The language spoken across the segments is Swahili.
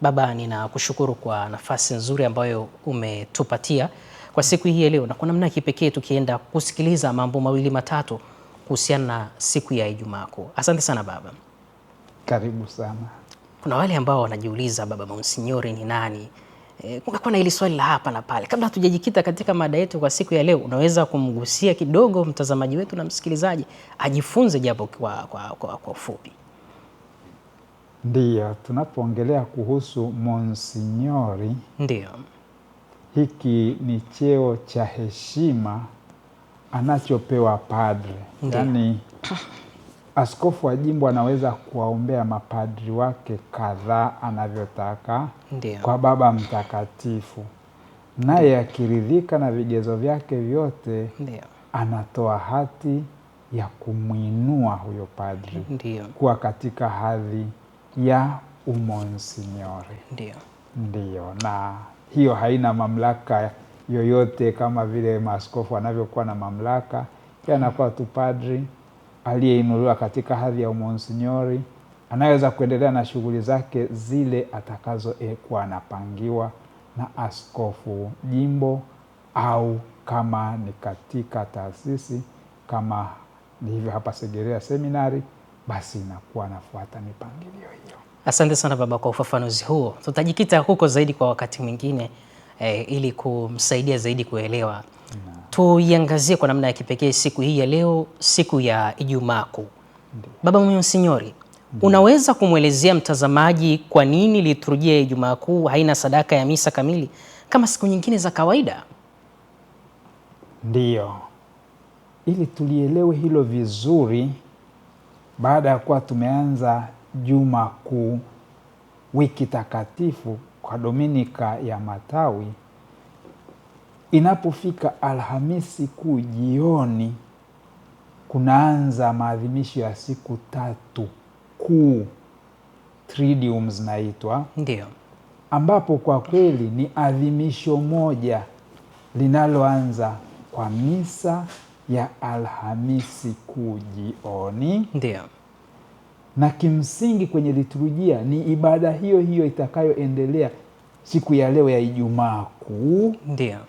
Baba, ninakushukuru kwa nafasi nzuri ambayo umetupatia kwa siku hii ya leo, na kwa namna kipekee tukienda kusikiliza mambo mawili matatu kuhusiana na siku ya Ijumaa Kuu. Asante sana baba. Karibu sana. Kuna wale ambao wanajiuliza baba, Monsinyori ni nani? Kumekuwa na hili swali la hapa na pale. Kabla hatujajikita katika mada yetu kwa siku ya leo, unaweza kumgusia kidogo mtazamaji wetu na msikilizaji ajifunze japo kwa ufupi? Ndiyo, tunapoongelea kuhusu Monsinyori, Ndiyo, hiki ni cheo cha heshima anachopewa padre. Yaani askofu wa jimbo anaweza kuwaombea mapadri wake kadhaa anavyotaka kwa Baba Mtakatifu, naye akiridhika na vigezo vyake vyote anatoa hati ya kumwinua huyo padri kuwa katika hadhi ya umonsinyori. Ndiyo, na hiyo haina mamlaka yoyote kama vile maaskofu wanavyokuwa na mamlaka. Anakuwa tu padri aliyeinuliwa katika hadhi ya umonsinyori, anaweza kuendelea na shughuli zake zile atakazo kuwa anapangiwa na askofu jimbo, au kama ni katika taasisi kama ni hivyo hapa Segerea Seminari, basi inakuwa anafuata mipangilio hiyo. Asante sana baba kwa ufafanuzi huo. Tutajikita huko zaidi kwa wakati mwingine ili kumsaidia zaidi kuelewa. Tuiangazie kwa namna ya kipekee siku hii ya leo, siku ya Ijumaa Kuu. Baba Monsinyori, unaweza kumwelezea mtazamaji kwa nini liturujia ya Ijumaa Kuu haina sadaka ya misa kamili kama siku nyingine za kawaida? Ndiyo, ili tulielewe hilo vizuri, baada ya kuwa tumeanza Juma Kuu, wiki takatifu kwa Dominika ya Matawi, inapofika Alhamisi Kuu jioni kunaanza maadhimisho ya siku tatu kuu, Triduum zinaitwa. Ndiyo, ambapo kwa kweli ni adhimisho moja linaloanza kwa misa ya Alhamisi Kuu jioni. ndiyo, Na kimsingi kwenye liturujia ni ibada hiyo hiyo itakayoendelea siku ya leo ya Ijumaa Kuu. ndiyo,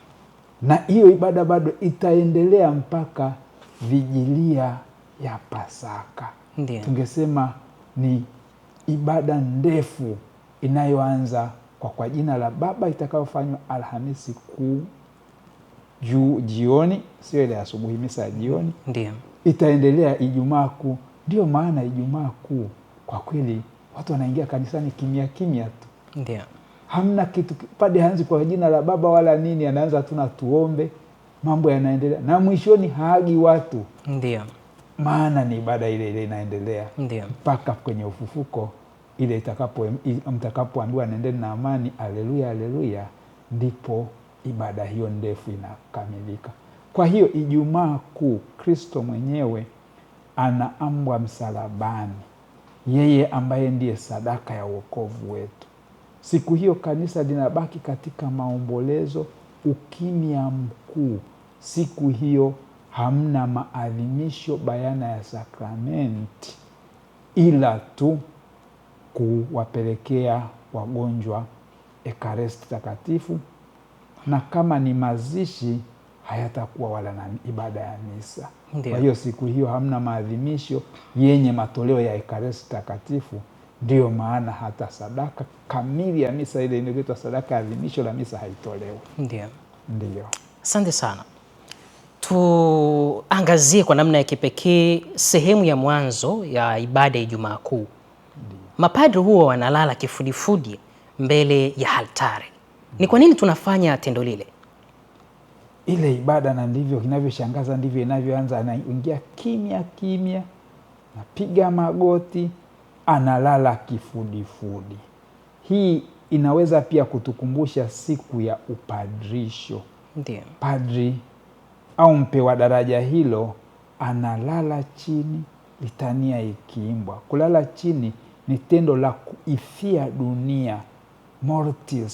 Na hiyo ibada bado itaendelea mpaka vigilia ya Pasaka. ndiyo. Tungesema ni ibada ndefu inayoanza kwa jina la Baba itakayofanywa Alhamisi Kuu jioni, sio ile asubuhi, misa ya jioni. Ndiyo, itaendelea Ijumaa Kuu. Ndio maana Ijumaa Kuu kwa kweli watu wanaingia kanisani kimya kimya tu. ndiyo. Hamna kitu, pade hanzi kwa jina la Baba wala nini, anaanza tu na tuombe, mambo yanaendelea, na mwishoni haagi watu. Ndiyo, maana ni ibada ile ile inaendelea mpaka kwenye ufufuko, ile mtakapoambiwa nendeni na amani, haleluya haleluya, ndipo ibada hiyo ndefu inakamilika. Kwa hiyo Ijumaa Kuu Kristo mwenyewe anaambwa msalabani, yeye ambaye ndiye sadaka ya wokovu wetu. Siku hiyo kanisa linabaki katika maombolezo, ukimya mkuu. Siku hiyo hamna maadhimisho bayana ya sakramenti, ila tu kuwapelekea wagonjwa Ekaristi Takatifu, na kama ni mazishi hayatakuwa wala na ibada ya misa. Kwa hiyo siku hiyo hamna maadhimisho yenye matoleo ya Ekaristi Takatifu. Ndiyo maana hata sadaka kamili ya misa ile inaitwa sadaka ya adhimisho la misa haitolewi. Ndiyo. Asante sana. Tuangazie kwa namna ya kipekee sehemu ya mwanzo ya ibada ya Ijumaa Kuu. Mapadri huwa wanalala kifudifudi mbele ya altari. Ni kwa nini tunafanya tendo lile? Ile ibada, na ndivyo inavyoshangaza, ndivyo inavyoanza. Anaingia kimya kimya, napiga magoti, analala kifudifudi. Hii inaweza pia kutukumbusha siku ya upadrisho. Ndiyo. Padri au mpewa daraja hilo analala chini, litania ikiimbwa. Kulala chini ni tendo la kuifia dunia,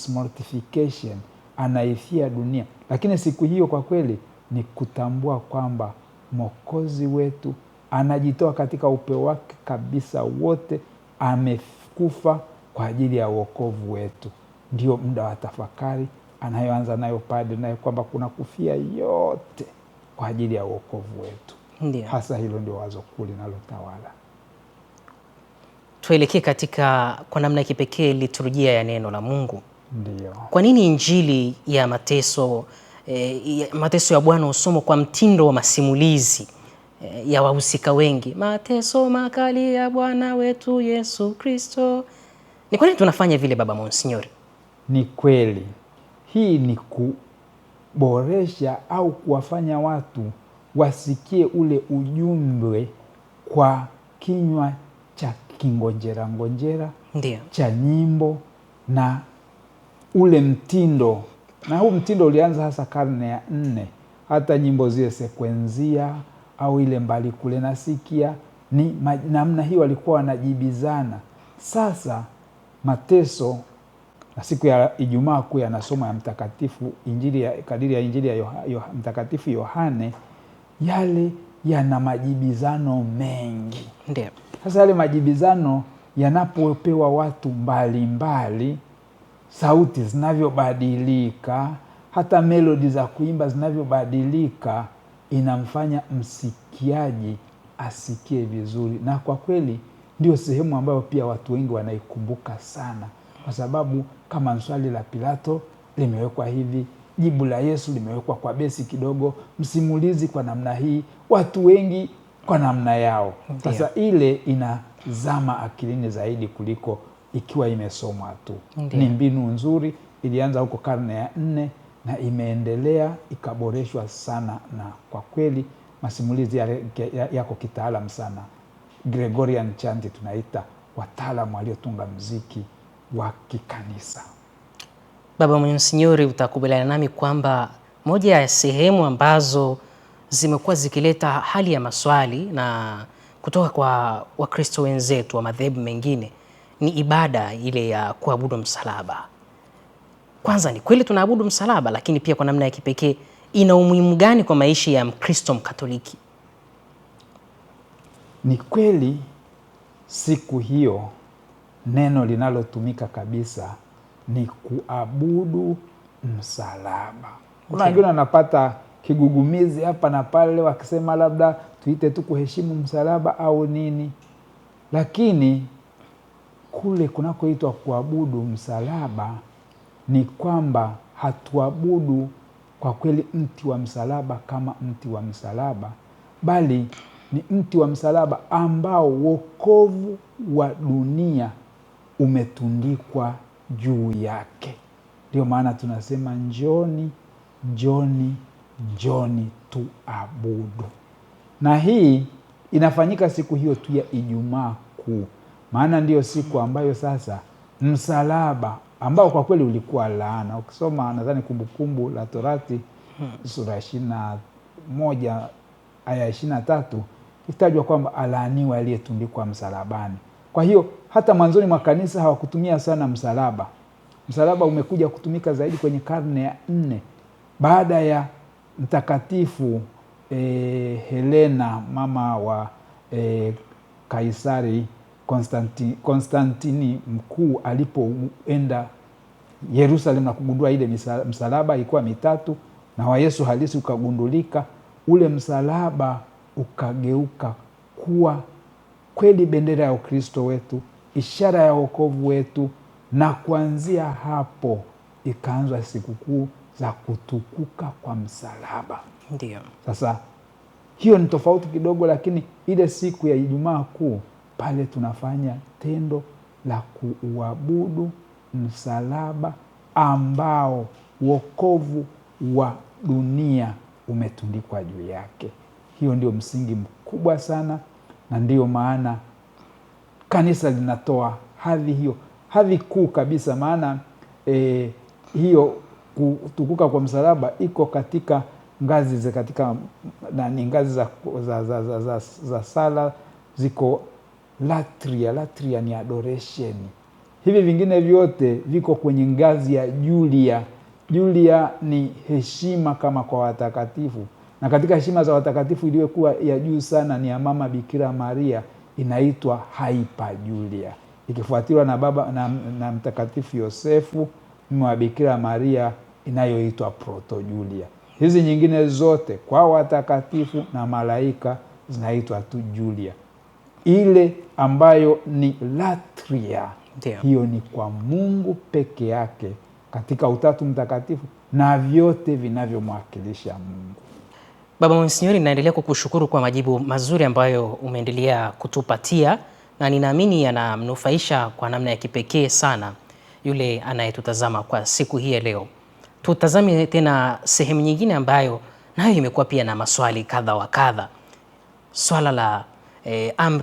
mortification, anaifia dunia. Lakini siku hiyo kwa kweli ni kutambua kwamba Mwokozi wetu anajitoa katika upeo wake kabisa wote, amekufa kwa ajili ya wokovu wetu. Ndio muda wa tafakari anayoanza nayo padre, nayo kwamba kuna kufia yote kwa ajili ya wokovu wetu. Ndiyo. Hasa hilo ndio wazo kuu linalotawala. Tuelekee katika kwa namna ya kipekee liturujia ya neno la Mungu. Ndiyo. Kwa nini injili ya mateso ya Bwana husomwa kwa mtindo wa masimulizi ya wahusika wengi? Mateso makali ya Bwana wetu Yesu Kristo. Ni kwa nini tunafanya vile, Baba Monsinyori? Ni kweli hii ni kuboresha au kuwafanya watu wasikie ule ujumbe kwa kinywa cha kingonjera, Ndiyo. cha nyimbo na ule mtindo. Na huu mtindo ulianza hasa karne ya 4. Hata nyimbo zile sekwenzia au ile mbali kule nasikia, ni namna hiyo walikuwa wanajibizana. Sasa mateso na siku ya Ijumaa Kuu yanasoma ya mtakatifu kadiri ya Injili ya Mtakatifu Yohane, yale yana majibizano mengi. Ndiyo. Sasa yale majibizano yanapopewa watu mbalimbali, sauti zinavyobadilika, hata melodi za kuimba zinavyobadilika, inamfanya msikiaji asikie vizuri. Na kwa kweli ndio sehemu ambayo pia watu wengi wanaikumbuka sana, kwa sababu kama swali la Pilato limewekwa hivi, jibu la Yesu limewekwa kwa besi kidogo, msimulizi kwa namna hii, watu wengi kwa namna yao. Sasa ile inazama akilini zaidi kuliko ikiwa imesomwa tu. Ni mbinu nzuri, ilianza huko karne ya 4 na imeendelea ikaboreshwa sana, na kwa kweli masimulizi yako kitaalam sana. Gregorian chant tunaita, wataalamu waliotunga muziki wa kikanisa. Baba Monsinyori, utakubaliana nami kwamba moja ya sehemu ambazo zimekuwa zikileta hali ya maswali na kutoka kwa Wakristo wenzetu wa madhehebu mengine ni ibada ile ya kuabudu msalaba. Kwanza, ni kweli tunaabudu msalaba, lakini pia kwa namna ya kipekee ina umuhimu gani kwa maisha ya Mkristo Mkatoliki? Ni kweli siku hiyo neno linalotumika kabisa ni kuabudu msalaba. Kuna wengine wanapata kigugumizi hapa na pale wakisema labda tuite tu kuheshimu msalaba au nini, lakini kule kunakoitwa kuabudu msalaba ni kwamba hatuabudu kwa kweli mti wa msalaba kama mti wa msalaba, bali ni mti wa msalaba ambao wokovu wa dunia umetundikwa juu yake. Ndio maana tunasema njoni, njoni, njoni tuabudu. Na hii inafanyika siku hiyo tu ya Ijumaa Kuu, maana ndiyo siku ambayo sasa msalaba ambao kwa kweli ulikuwa laana. Ukisoma nadhani Kumbukumbu la Torati sura 21 aya 23 itajwa kwamba alaaniwa aliyetundikwa msalabani. Kwa hiyo hata mwanzoni mwa kanisa hawakutumia sana msalaba. Msalaba umekuja kutumika zaidi kwenye karne ya 4 baada ya Mtakatifu Helena, mama wa Kaisari Konstantini Mkuu, alipoenda Yerusalemu na kugundua ile msalaba ilikuwa 3 na wa Yesu halisi ukagundulika, ule msalaba ukageuka kuwa kweli bendera ya Ukristo wetu, ishara ya wokovu wetu, na kuanzia hapo ikaanza sikukuu za kutukuka kwa msalaba. Ndiyo. Sasa hiyo ni tofauti kidogo, lakini ile siku ya Ijumaa Kuu pale tunafanya tendo la kuuabudu msalaba ambao wokovu wa dunia umetundikwa juu yake. Hiyo ndio msingi mkubwa sana, na ndio maana kanisa linatoa hadhi hiyo, hadhi kuu kabisa. Maana hiyo kutukuka kwa msalaba iko katika ngazi katika ngazi za sala ziko latria. Latria ni adoration. Hivi vingine vyote viko kwenye ngazi ya Julia. Julia ni heshima kama kwa watakatifu, na katika heshima za watakatifu iliyokuwa ya juu sana ni ya Mama Bikira Maria, inaitwa Hyper Julia. ikifuatiwa na baba na Mtakatifu Yosefu mume wa Bikira Maria inayoitwa Protojulia. Hizi nyingine zote kwa watakatifu na malaika zinaitwa tu Julia. Ile ambayo ni Latria, hiyo ni kwa Mungu peke yake katika Utatu Mtakatifu na vyote vinavyomwakilisha Mungu. Baba Monsinyori, naendelea kukushukuru kwa majibu mazuri ambayo umeendelea kutupatia, na ninaamini yanamnufaisha kwa namna ya kipekee sana yule anayetutazama kwa siku hii ya leo. Tutazame tena sehemu nyingine ambayo nayo imekuwa pia na maswali kadha wa kadha. Swala la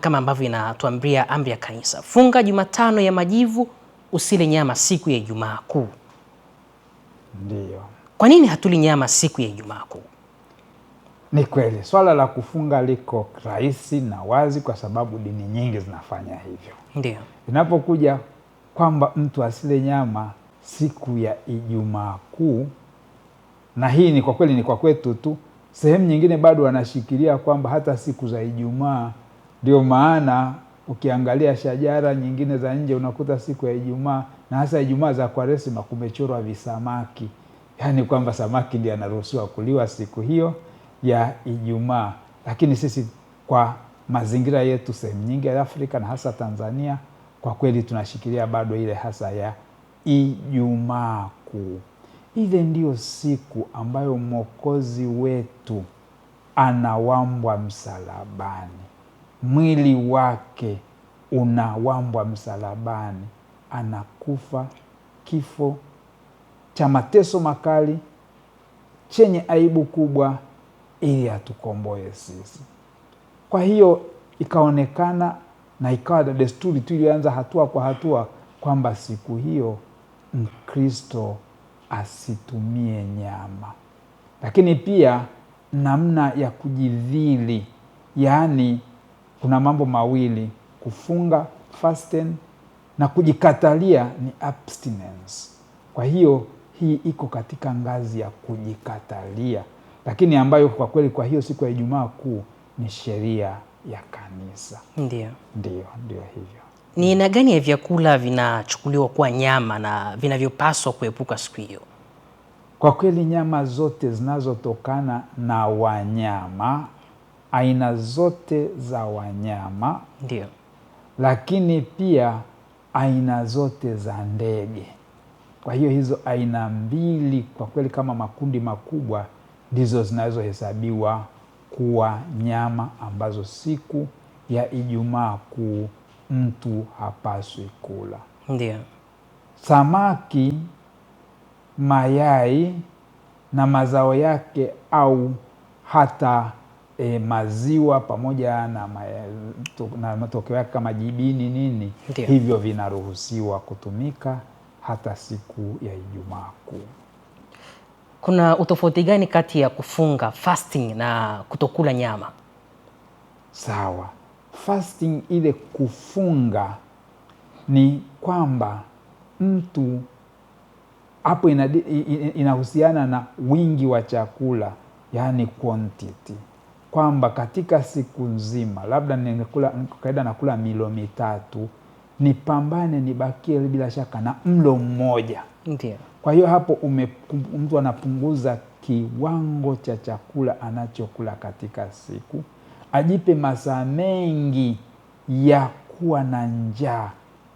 kama ambavyo inatuambia amri ya Kanisa, funga Jumatano ya Majivu, usile nyama siku ya Ijumaa Kuu. Ndio. Kwa nini hatuli nyama siku ya Ijumaa Kuu? Ni kweli swala la kufunga liko rahisi na wazi, kwa sababu dini nyingi zinafanya hivyo. Ndio. Inapokuja kwamba mtu asile nyama siku ya Ijumaa Kuu, na hii ni kwa kweli ni kwa kwetu tu, sehemu nyingine bado wanashikilia kwamba hata siku za Ijumaa. Ndio maana ukiangalia shajara nyingine za nje unakuta siku ya Ijumaa, na hasa Ijumaa za Kwaresima, kumechorwa visamaki, yaani kwamba samaki ndiye anaruhusiwa kuliwa siku hiyo ya Ijumaa. Lakini sisi kwa mazingira yetu sehemu nyingi ya Afrika na hasa Tanzania, kwa kweli tunashikilia bado ile hasa ya Ijumaa Kuu. Ile ndiyo siku ambayo Mwokozi wetu anawambwa msalabani, mwili wake unawambwa msalabani, anakufa kifo cha mateso makali chenye aibu kubwa ili atukomboe sisi. Kwa hiyo ikaonekana na ikawa desturi tu ilianza hatua kwa hatua kwamba siku hiyo Mkristo asitumie nyama. Lakini pia namna ya kujidhili, yaani kuna mambo mawili, kufunga fasten na kujikatalia ni abstinence. Kwa hiyo hii iko katika ngazi ya kujikatalia, lakini ambayo kwa kweli kwa hiyo siku ya Ijumaa Kuu ni sheria ya Kanisa. Ndio hivyo. Ni aina gani ya vyakula vinachukuliwa kuwa nyama na vinavyopaswa kuepuka siku hiyo? Kwa kweli nyama zote zinazotokana na wanyama, aina zote za wanyama, ndio, lakini pia aina zote za ndege. Kwa hiyo hizo aina mbili kwa kweli kama makundi makubwa ndizo zinazohesabiwa kuwa nyama ambazo siku ya Ijumaa Kuu mtu hapaswi kula. Ndio. Samaki, mayai na mazao yake au hata maziwa pamoja na matokeo yake kama jibini nini, Ndiyo, hivyo vinaruhusiwa kutumika hata siku ya Ijumaa Kuu. Kuna utofauti gani kati ya kufunga fasting na kutokula nyama? Sawa. Fasting, ile kufunga, ni kwamba mtu hapo inahusiana na wingi wa chakula, yaani quantity, kwamba katika siku nzima labda kaida nakula milo 3, nipambane nibakie bila shaka na mlo mmoja. Ndiyo. Kwa hiyo hapo mtu anapunguza kiwango cha chakula anachokula katika siku, ajipe masaa mengi ya kuwa na njaa,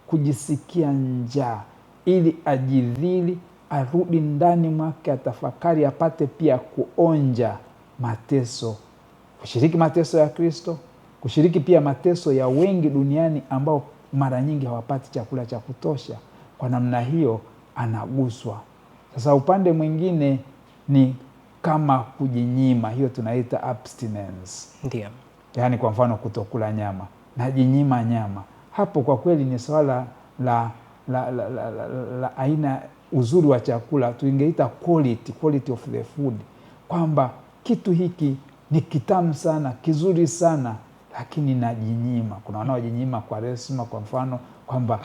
kujisikia njaa, ili ajidhili, arudi ndani mwake, atafakari, apate pia kuonja mateso, kushiriki mateso ya Kristo, kushiriki pia mateso ya wengi duniani ambao mara nyingi hawapati chakula cha kutosha. Kwa namna hiyo anaguswa. Sasa upande mwingine ni kama kujinyima, hiyo tunaita abstinence. Ndiyo. Yaani kwa mfano kutokula nyama, najinyima nyama. Hapo kwa kweli ni swala la aina uzuri wa chakula, tuingeita quality of the food, kwamba kitu hiki ni kitamu sana, kizuri sana, lakini najinyima. Kuna wanaojinyima Kwaresima kwa mfano, kwamba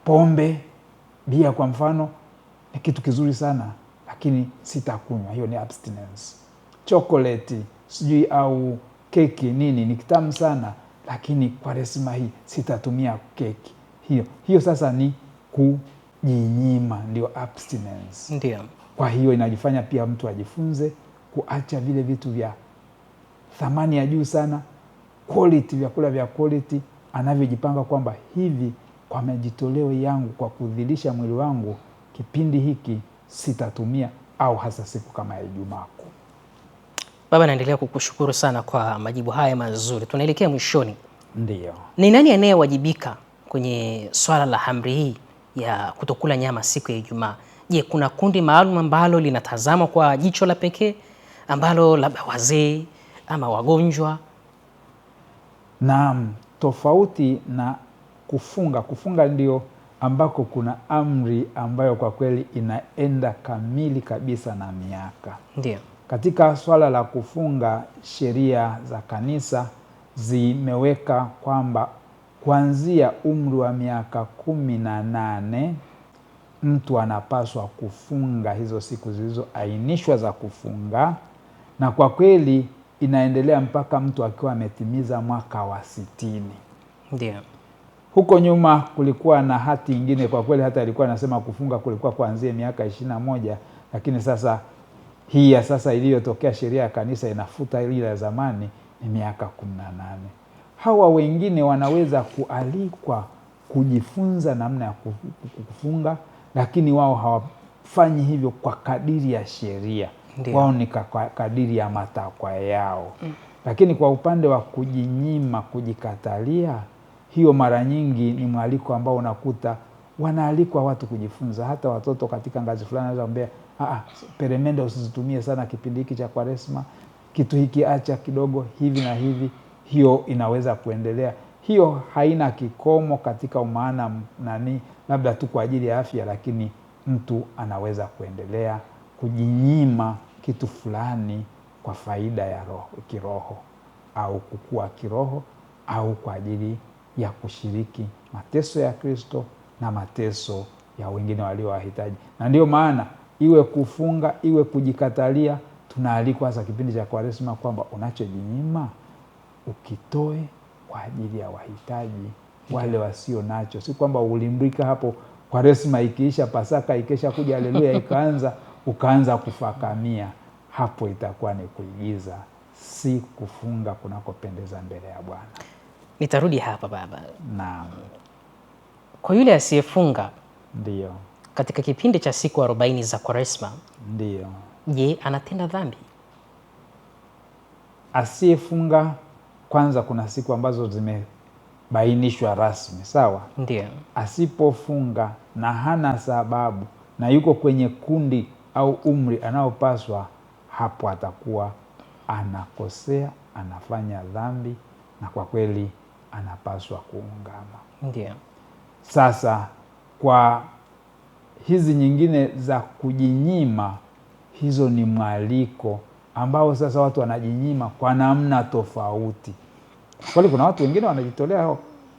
pombe, bia kwa mfano ni kitu kizuri sana, lakini sitakunywa. Hiyo ni abstinence. Chocolate sijui au keki nini ni kitamu sana, lakini Kwaresima hii sitatumia keki. Hiyo sasa ni kujinyima, ndio abstinence. Ndio. Kwa hiyo inajifanya pia mtu ajifunze kuacha vile vitu vya thamani ya juu sana, quality, vyakula vya quality, anavyojipanga kwamba hivi kwa majitoleo yangu, kwa kudhilisha mwili wangu, kipindi hiki sitatumia, au hasa siku kama ya Ijumaa Kuu. Baba, naendelea kukushukuru sana kwa majibu haya mazuri. Tunaelekea mwishoni. Ndio. Ni nani anayewajibika kwenye swala la amri hii ya kutokula nyama siku ya Ijumaa? Je, kuna kundi maalum ambalo linatazama kwa jicho la pekee, ambalo labda wazee ama wagonjwa? Naam, tofauti na kufunga. Kufunga ndio ambako kuna amri ambayo kwa kweli inaenda kamili kabisa na miaka. Ndio. Katika swala la kufunga, sheria za kanisa zimeweka kwamba kuanzia umri wa miaka 18 mtu anapaswa kufunga hizo siku zilizoainishwa za kufunga, na kwa kweli inaendelea mpaka mtu akiwa ametimiza mwaka wa 60. Ndio. Huko nyuma kulikuwa na hati nyingine, kwa kweli hata ilikuwa nasema kufunga kulikuwa kuanzia miaka 21, lakini sasa hii ya sasa iliyotokea sheria ya kanisa inafuta ile ya zamani, ni miaka 18. Hawa wengine wanaweza kualikwa kujifunza namna ya kufunga, lakini wao hawafanyi hivyo kwa kadiri ya sheria. Wao ni kwa kadiri ya matakwa yao. Lakini kwa upande wa kujinyima, kujikatalia, hiyo mara nyingi ni mwaliko ambao unakuta wanaalikwa watu kujifunza. Hata watoto katika ngazi fulani wanaweza kuambia, peremende usizitumie sana kipindi hiki cha Kwaresma, kitu hiki acha kidogo, hivi na hivi. Hiyo inaweza kuendelea. Hiyo haina kikomo katika umaana labda tu kwa ajili ya afya, lakini mtu anaweza kuendelea kujinyima kitu fulani kwa faida ya kiroho, au kukua kiroho, au kwa ajili ya kushiriki mateso ya Kristo na mateso ya wengine waliowahitaji. Na ndio maana iwe kufunga, iwe kujikatalia, tunaalikwa hasa kipindi cha Kwaresma kwamba unachojinyima ukitoe kwa ajili ya wahitaji, wale wasio nacho. Si kwamba ulimrika hapo Kwaresma ikiisha, Pasaka ikesha kuja, haleluya ikaanza, ukaanza kufakamia. Hapo itakuwa ni kuigiza, si kufunga kunakopendeza mbele ya Bwana. Nitarudi hapa baba. Naam. Kwa yule asiyefunga, ndio, katika kipindi cha siku 40 za Kwaresma, ndio, je, anatenda dhambi? Asiyefunga, kwanza kuna siku ambazo zimebainishwa rasmi, sawa? Ndio. Asipofunga na hana sababu na yuko kwenye kundi au umri anaopaswa, hapo atakuwa anakosea, anafanya dhambi, na kwa kweli anapaswa kuungama. Ndio. Sasa kwa hizi nyingine za kujinyima, hizo ni mwaliko ambao sasa watu wanajinyima kwa namna tofauti. Kwani kuna watu wengine wanajitolea,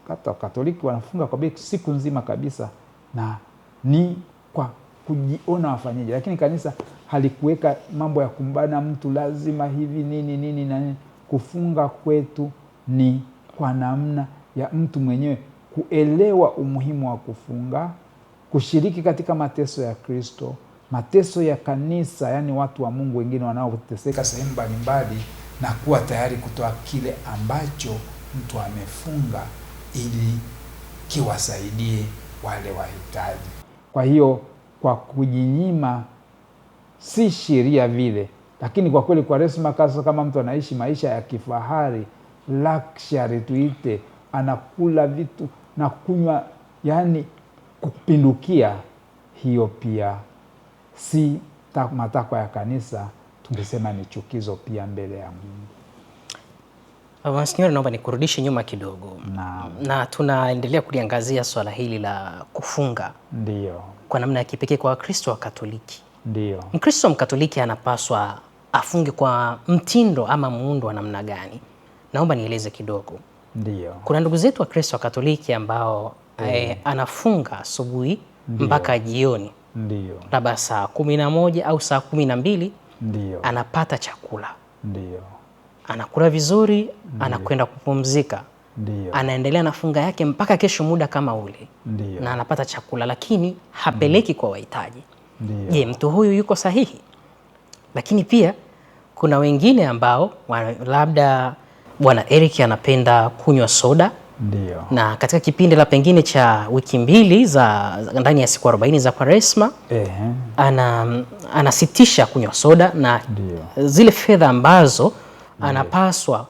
hata Katoliki wanafunga kwa siku nzima kabisa, na ni kwa kujiona wafanyaje. Lakini kanisa halikuweka mambo ya kumbana mtu lazima hivi nini na nini. Kufunga kwetu ni kwa namna ya mtu mwenyewe kuelewa umuhimu wa kufunga, kushiriki katika mateso ya Kristo, mateso ya kanisa, yani watu wa Mungu wengine wanaoteseka sehemu mbalimbali, na kuwa tayari kutoa kile ambacho mtu amefunga ili kiwasaidie wale wahitaji. Kwa hiyo kwa kujinyima si sheria vile, lakini kwa kweli Kwaresma kama mtu anaishi maisha ya kifahari, luxury tuite, anakula vitu na kunywa yani kupindukia, hiyo pia si matakwa ya kanisa, tungesema ni chukizo pia mbele ya Mungu. Monsignor, naomba nikurudishe nyuma kidogo. Na tunaendelea kuliangazia swala hili la kufunga. Ndio. Kwa namna ya kipekee kwa Wakristo wa Katoliki. Ndio. Mkristo Mkatoliki anapaswa afunge kwa mtindo ama muundo wa namna gani? Naomba nieleze kidogo. Ndio. Kuna ndugu zetu wa Kristo wa Katoliki ambao anafunga asubuhi mpaka jioni. Ndio. Labda saa 11 au saa 12. Ndio. Anapata chakula. Ndio. Anakula vizuri, anakwenda kupumzika. Ndiyo. Anaendelea na funga yake mpaka kesho muda kama ule. Ndiyo. Na anapata chakula, lakini hapeleki kwa wahitaji. Ndiyo. Je, mtu huyu yuko sahihi? Lakini pia kuna wengine ambao labda Bwana Eric anapenda kunywa soda. Ndiyo. Na katika kipindi la pengine cha wiki 2 za ndani ya siku 40 za Kwaresma, anasitisha kunywa soda na Ndiyo. Zile fedha ambazo anapaswa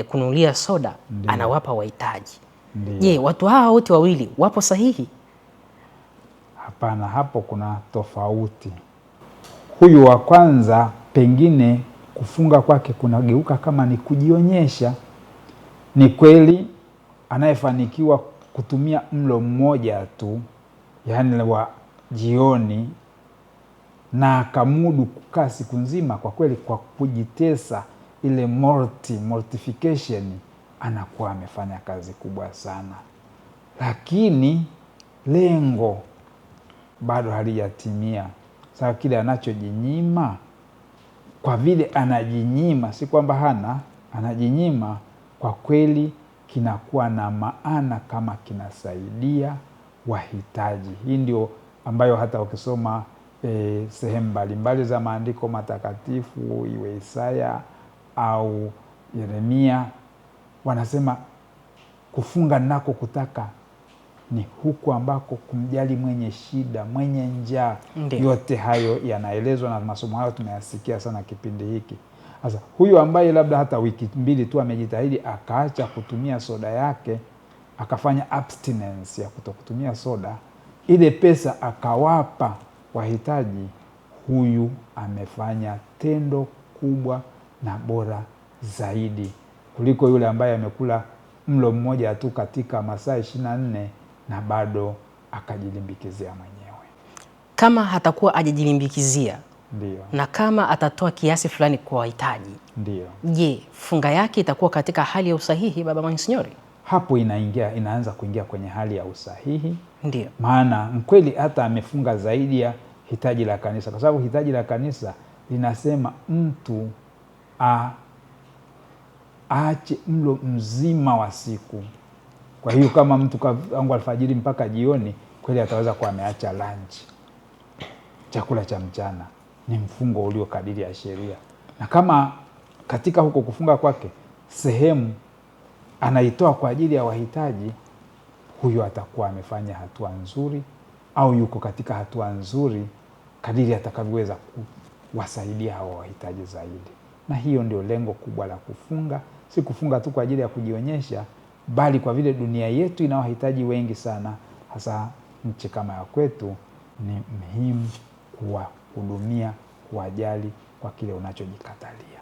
kununulia soda anawapa wahitaji. Je, watu hawa wote wawili wapo sahihi? Hapana, hapo kuna tofauti. Huyu wa kwanza pengine kufunga kwake kunageuka kama ni kujionyesha. Ni kweli anayefanikiwa kutumia mlo mmoja tu, yaani wa jioni, na akamudu kukaa siku nzima, kwa kweli kwa kujitesa ile mortification, anakuwa amefanya kazi kubwa sana. Lakini lengo bado halijatimia. Sasa kile anachojinyima, kwa vile anajinyima, si kwamba anajinyima, kwa kweli kinakuwa na maana kama kinasaidia wahitaji. Hii ndio ambayo hata ukisoma sehemu mbalimbali za maandiko matakatifu, iwe Isaya au Yeremia, wanasema kufunga nako kutaka ni huku ambako kumjali mwenye shida, mwenye njaa. Yote hayo yanaelezwa na masomo hayo tumeyasikia sana kipindi hiki. Sasa huyu ambaye labda hata wiki 2 tu amejitahidi akaacha kutumia soda yake, akafanya abstinence ya kutokutumia soda, ile pesa akawapa wahitaji, huyu amefanya tendo kubwa na bora zaidi kuliko yule ambaye amekula mlo mmoja tu katika masaa 24 na bado akajilimbikizia mwenyewe. Kama hatakuwa ajijilimbikizia, ndio, na kama atatoa kiasi fulani kwa wahitaji, ndio, je, funga yake itakuwa katika hali ya usahihi, Baba Monsinyori? Hapo inaanza kuingia kwenye hali ya usahihi. Ndio. Maana mkweli hata amefunga zaidi ya hitaji la kanisa, kwa sababu hitaji la kanisa linasema mtu aache mlo mzima wa siku. Kwa hiyo kama mtu tangu alfajiri mpaka jioni, kweli ataweza kuwa ameacha lunch, chakula cha mchana. Ni mfungo ulio kadiri ya sheria. Na kama katika huko kufunga kwake sehemu anaitoa kwa ajili ya wahitaji, huyo atakuwa amefanya hatua nzuri, au yuko katika hatua nzuri kadiri atakavyoweza kuwasaidia hao wahitaji zaidi. Na hiyo ndio lengo kubwa la kufunga. Si kufunga tu kwa ajili ya kujionyesha, bali kwa vile dunia yetu ina wahitaji wengi sana, hasa nchi kama ya kwetu, ni muhimu kuwahudumia, kuwajali kwa kile unachojikatalia.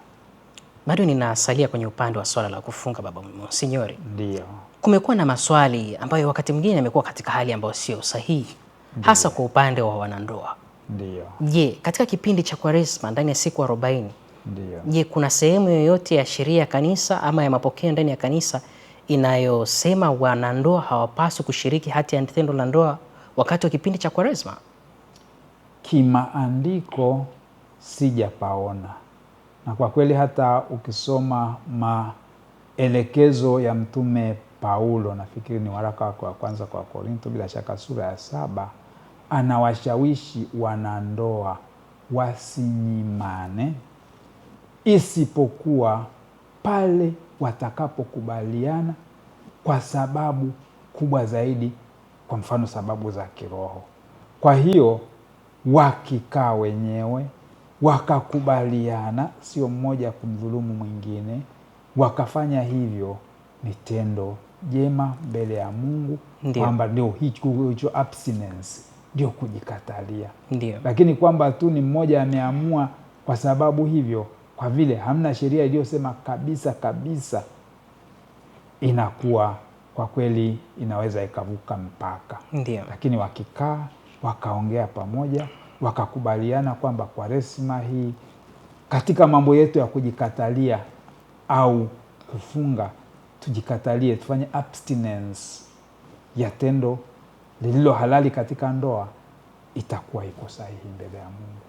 Bado ninasalia kwenye upande wa swala la kufunga, Baba Monsinyori. Ndio. Kumekuwa na maswali ambayo wakati mwingine yamekuwa katika hali ambayo sio sahihi, hasa kwa upande wa wanandoa. Ndio. Je, katika kipindi cha Kwaresma ndani ya siku 40, ndio, je, kuna sehemu yoyote ya sheria ya kanisa ama ya mapokeo ndani ya kanisa inayosema wanandoa hawapaswi kushiriki hati ya tendo la ndoa wakati wa kipindi cha Kwaresma? Kimaandiko sijapaona. Na kwa kweli hata ukisoma maelekezo ya Mtume Paulo, nafikiri ni waraka wake wa kwanza kwa Korinto, bila shaka sura ya 7, anawashawishi wanandoa wasinyimane, isipokuwa pale watakapokubaliana kwa sababu kubwa zaidi, kwa mfano sababu za kiroho. Kwa hiyo wakikaa wenyewe wakakubaliana, sio mmoja kumdhulumu mwingine, wakafanya hivyo, ni tendo jema mbele ya Mungu, kwamba ndio hicho abstinence, ndio kujikatalia. Ndio. Lakini kwamba tu ni mmoja ameamua kwa sababu hivyo, kwa vile hamna sheria iliyosema kabisa, inakuwa kwa kweli inaweza ikavuka mpaka. Ndio. Lakini wakikaa wakaongea pamoja, wakakubaliana kwamba Kwaresma hii katika mambo yetu ya kujikatalia au kufunga, tujikatalie, tufanye abstinence ya tendo lililo halali katika ndoa, itakuwa iko sahihi mbele ya Mungu.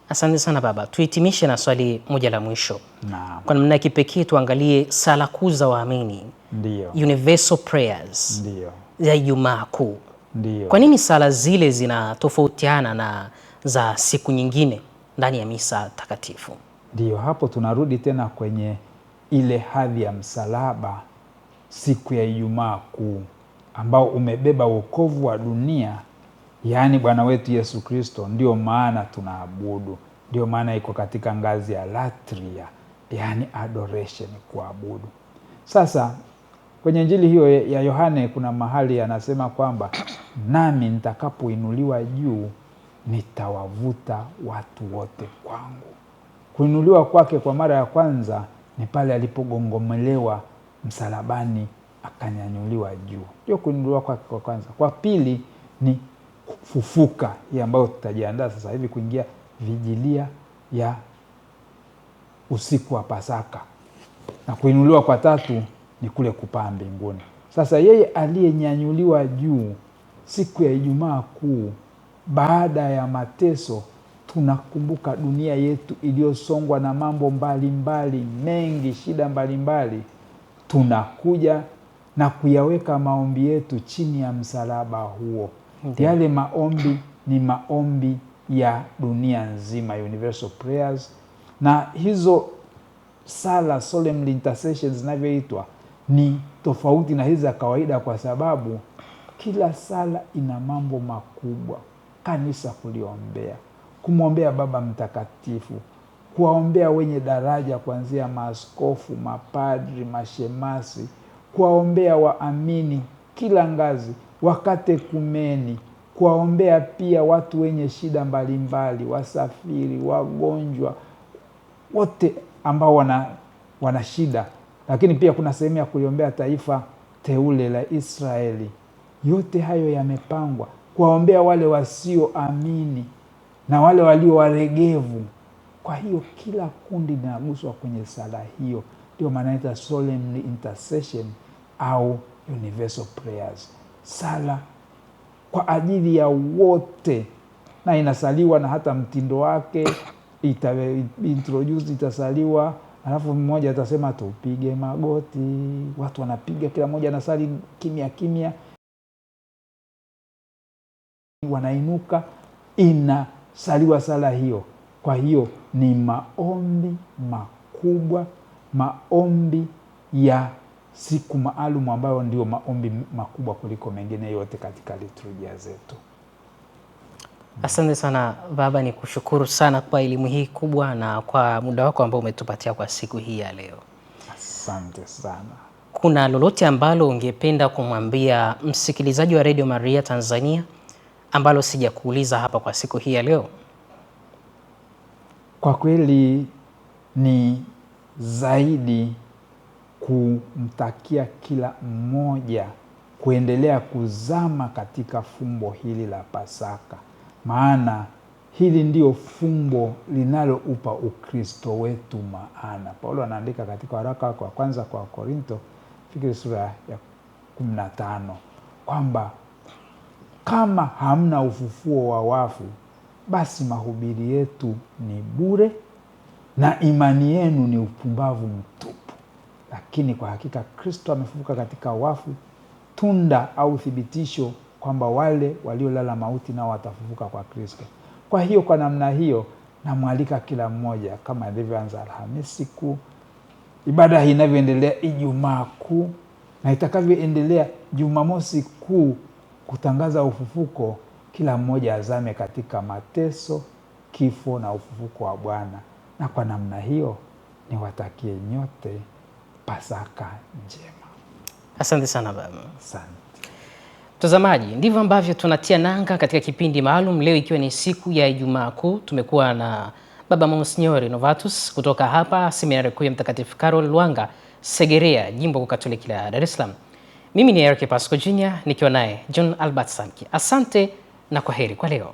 Asante sana baba. Tuhitimishe na swali moja la mwisho. Naam. Kwa namna kipekee tuangalie sala kuu za waamini. Ndio. Universal prayers. Ndio. Ya Ijumaa Kuu. Ndio. Kwa nini sala zile zinatofautiana na za siku nyingine ndani ya misa takatifu? Ndio, hapo tunarudi tena kwenye ile hadhi ya msalaba siku ya Ijumaa Kuu ambao umebeba wokovu wa dunia, yaani Bwana wetu Yesu Kristo. Ndio maana tunaabudu, ndio maana iko katika ngazi ya latria, yaani adoration, kuabudu. Sasa kwenye Injili hiyo ya Yohane kuna mahali anasema kwamba nami nitakapoinuliwa juu nitawavuta watu wote kwangu. Kuinuliwa kwake kwa mara ya kwanza ni pale alipogongomelewa msalabani akanyanyuliwa juu. Ndio kuinuliwa kwake kwa kwanza. Kwa pili ni kufufuka, hii ambayo tutajiandaa sasa hivi kuingia vigilia ya usiku wa Pasaka. Na kuinuliwa kwa tatu ni kule kupaa mbinguni. Sasa yeye aliyenyanyuliwa juu siku ya Ijumaa Kuu baada ya mateso, tunakumbuka dunia yetu iliyosongwa na mambo mbalimbali mengi, shida mbalimbali. Tunakuja na kuyaweka maombi yetu chini ya msalaba huo. Yale maombi ni maombi ya dunia nzima, universal prayers. Na hizo sala, solemn intercessions zinavyoitwa, ni tofauti na hizi za kawaida kwa sababu kila sala ina mambo makubwa. Kanisa kuliombea, kumwombea Baba Mtakatifu, kuwaombea wenye daraja kuanzia maaskofu, mapadri, mashemasi, kuwaombea waamini kila ngazi, wakatekumeni, kuwaombea pia watu wenye shida mbalimbali, wasafiri, wagonjwa, wote ambao wana shida. Lakini pia kuna sehemu ya kuliombea taifa teule la Israeli. Yote hayo yamepangwa. Kuwaombea wale wasioamini na wale walio waregevu. Kwa hiyo kila kundi linaguswa kwenye sala hiyo. Ndio maana inaitwa solemn intercession au universal prayers. Sala kwa ajili ya wote, na inasaliwa na hata mtindo wake itasaliwa. Alafu mmoja atasema tupige magoti, watu wanapiga, kila mmoja anasali kimya kimya, wanainuka, inasaliwa sala hiyo. Kwa hiyo ni maombi makubwa, maombi ya siku maalum ambayo ndio maombi makubwa kuliko mengine yote katika liturujia zetu. Asante sana baba, ni kushukuru sana kwa elimu hii kubwa na kwa muda wako ambao umetupatia kwa siku hii ya leo. Asante sana. Kuna lolote ambalo ungependa kumwambia msikilizaji wa Radio Maria Tanzania ambalo sijakuuliza hapa kwa siku hii ya leo? Kwa kweli ni zaidi kumtakia kila mmoja kuendelea kuzama katika fumbo hili la Pasaka. Maana hili ndio fumbo linaloupa Ukristo wetu maana. Paulo anaandika katika waraka wake wa kwanza kwa Korinto, fikiri sura ya 15, kwamba kama hamna ufufuo wa wafu, basi mahubiri yetu ni bure na imani yenu ni upumbavu mtupu. Lakini kwa hakika Kristo amefufuka katika wafu, tunda au thibitisho kwamba wale waliolala mauti nao watafufuka kwa Kristo. Kwa hiyo kwa namna hiyo namwalika kila mmoja, kama ilivyoanza Alhamisi Kuu, ibada hii inavyoendelea Ijumaa Kuu na itakavyoendelea Jumamosi Kuu kutangaza ufufuko, kila mmoja azame katika mateso, kifo na ufufuko wa Bwana. Na kwa namna hiyo niwatakie nyote Pasaka njema. Asante sana baba. Asante. Mtazamaji, ndivyo ambavyo tunatia nanga katika kipindi maalum leo, ikiwa ni siku ya Ijumaa Kuu. Tumekuwa na Baba Monsignor Novatus kutoka hapa Seminari Kuu ya Mtakatifu Karol Lwanga, Segerea, Jimbo Katoliki la Dar es Salaam. Mimi ni Eric Pasco Jr. nikiwa naye John Albert Sanki. Asante na kwaheri kwa leo.